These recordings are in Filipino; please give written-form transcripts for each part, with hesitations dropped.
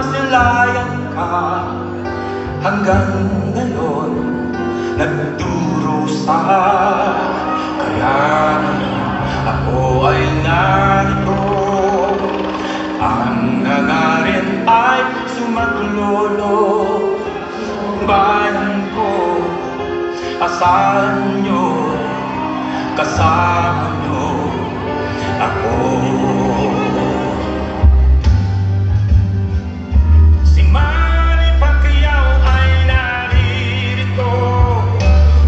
masilayan ka. Hanggang ngayon nagdurusa, kaya ako ay narito. Ang hangarin ay sumaklolo. Bayan ko, asahan nyo, kasama nyo ako. Si Manny Pacquiao ay naririto,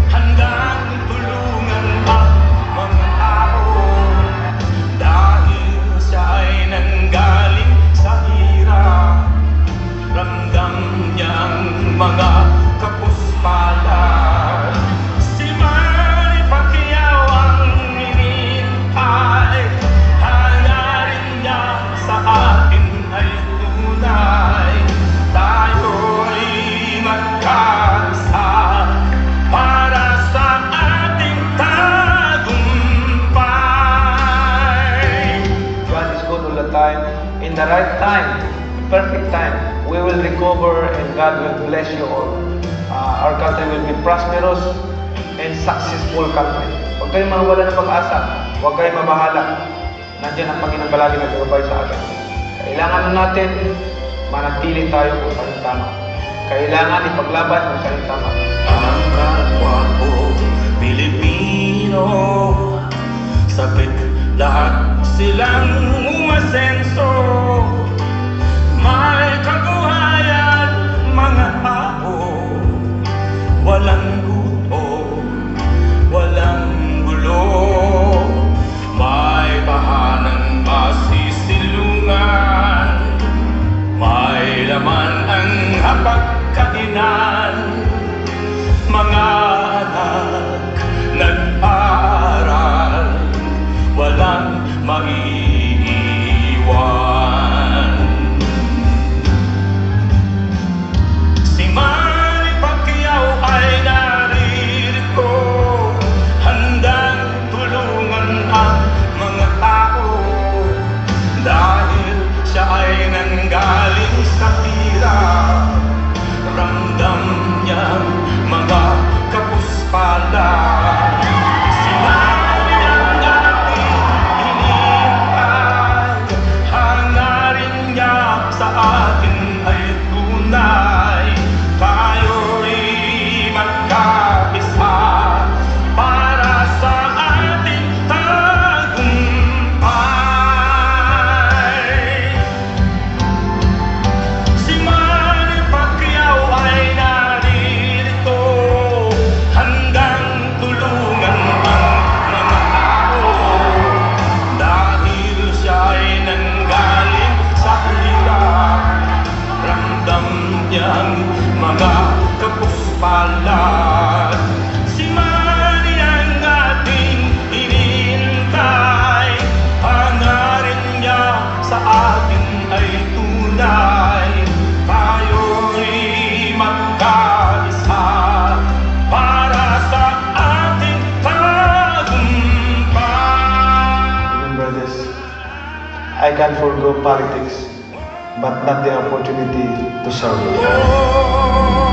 handang tulungan ang mga tao. Dahil siya ay nanggaling sa hirap, ramdam niya ang mga kapuspalan. Si Manny Pacquiao ang inintay, hangarin niya sa atin ay tunay. Tayo'y magkaisa para sa ating tagumpay. God is good all the time. In the right time, perfect time, we will recover and God will bless you all. Our country will be prosperous and successful country. Huwag kayong mawala ng pag-asa. Huwag kayong mabahala. Nandiyan ang Panginoon palagi nagbabay sa atin. Kailangan natin manatili tayo kung saan tama. Kailangan ipaglaban kung saan tama. Ang kapwa ko, Pilipino, sabik lahat silang umasenso. May kabuhayan, mga tao, walang gutom, walang gulo. May bahanang masisilungan, may laman ang hapagkainan. Mga anak nag-aaral, walang maiiwan. Si Manny Pacquiao ay naririto, handang tulungan ang mga tao. Dahil siya ay nanggaling sa hirap, ramdam niyang mga kapuspalan. Si Manny ang ating hinihintay, hangarin niya sa atin ay tunay. Tayo'y magkaisa para sa ating tagumpay. Si Manny Pacquiao ay naririto, handang tulungan ang mga tao. Dahil siya ay nanggaling sa hirap, ramdam niyang mga kapuspalan. Si Manny ang ating hinihintay, hangarin niya sa atin ay tunay. Tayo'y magkaisa para sa ating tagumpay. Remember this. I can forgo politics, but not the opportunity to serve. Oh,